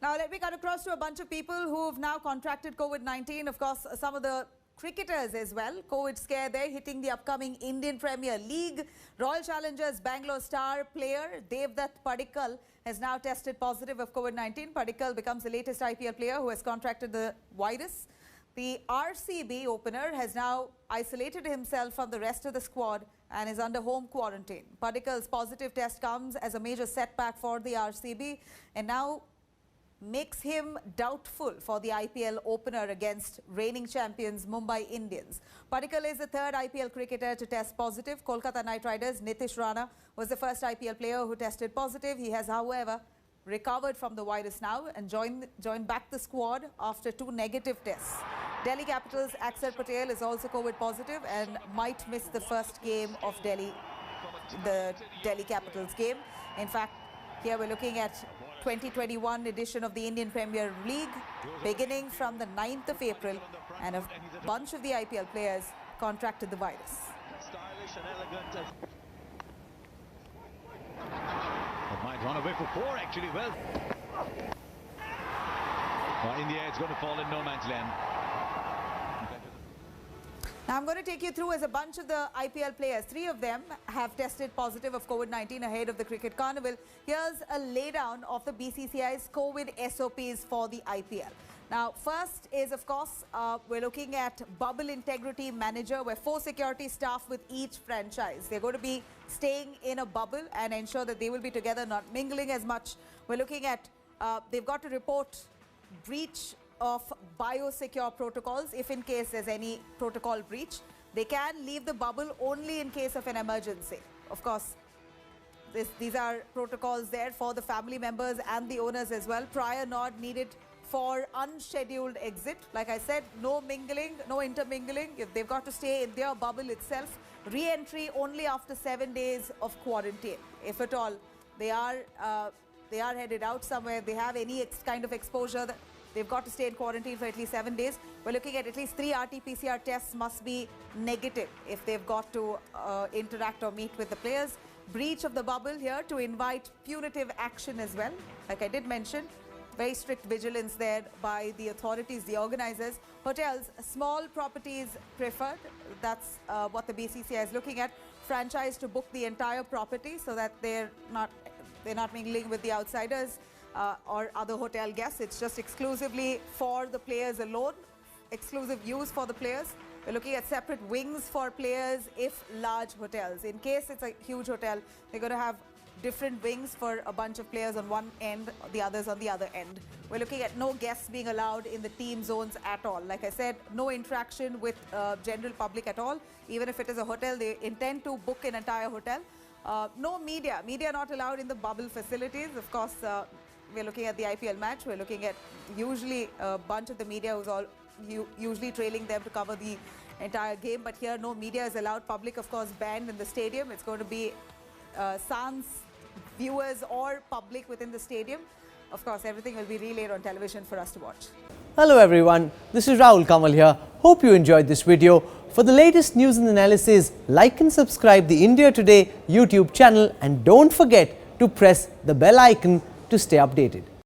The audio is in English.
Now, let me cut across to a bunch of people who've now contracted COVID-19. Of course, some of the cricketers as well. COVID scare there hitting the upcoming Indian Premier League. Royal Challengers Bangalore star player Devdutt Padikkal has now tested positive of COVID-19. Padikkal becomes the latest IPL player who has contracted the virus. The RCB opener has now isolated himself from the rest of the squad and is under home quarantine. Padikkal's positive test comes as a major setback for the RCB and now makes him doubtful for the IPL opener against reigning champions Mumbai Indians. Padikkal is the third IPL cricketer to test positive. Kolkata Knight Riders' Nitish Rana was the first IPL player who tested positive. He has, however, recovered from the virus now and joined back the squad after 2 negative tests. Delhi Capitals' Axar Patel is also COVID positive and might miss the first game of the Delhi Capitals game. In fact, here we're looking at 2021 edition of the Indian Premier League beginning from the 9th of April, and a bunch of the IPL players contracted the virus. Stylish and elegant. It might run away for 4 actually. Well, in the air it's going to fall in no man's land. Now I'm going to take you through as a bunch of the IPL players. 3 of them have tested positive of COVID-19 ahead of the cricket carnival. Here's a laydown of the BCCI's COVID SOPs for the IPL. Now, first is, of course, we're looking at bubble integrity manager, where 4 security staff with each franchise. They're going to be staying in a bubble and ensure that they will be together, not mingling as much. We're looking at, they've got to report breach of biosecure protocols if in case there's any protocol breach. They can leave the bubble only in case of an emergency. Of course, these are protocols there for the family members and the owners as well. Prior nod needed for unscheduled exit. Like I said, no mingling, no intermingling. If they've got to stay in their bubble itself, re-entry only after 7 days of quarantine. If at all they are headed out somewhere, they have any kind of exposure, they've got to stay in quarantine for at least 7 days. We're looking at least 3 RT-PCR tests must be negative if they've got to interact or meet with the players. Breach of the bubble here to invite punitive action as well. Like I did mention, very strict vigilance there by the authorities, the organizers. Hotels, small properties preferred. That's what the BCCI is looking at. Franchise to book the entire property so that they're not mingling with the outsiders or other hotel guests. It's just exclusively for the players alone, exclusive use for the players. We're looking at separate wings for players if large hotels. In case it's a huge hotel, they're going to have different wings for a bunch of players on one end, the others on the other end. We're looking at no guests being allowed in the team zones at all. Like I said, no interaction with general public at all. Even if it is a hotel, they intend to book an entire hotel. No media. Media not allowed in the bubble facilities. Of course, we're looking at the IPL match. We're looking at usually a bunch of the media who's all usually trailing them to cover the entire game. But here, no media is allowed. Public, of course, banned in the stadium. It's going to be sans viewers or public within the stadium. Of course, everything will be relayed on television for us to watch. Hello everyone, this is Rahul Kamal here. Hope you enjoyed this video. For the latest news and analysis, like and subscribe the India Today YouTube channel and don't forget to press the bell icon to stay updated.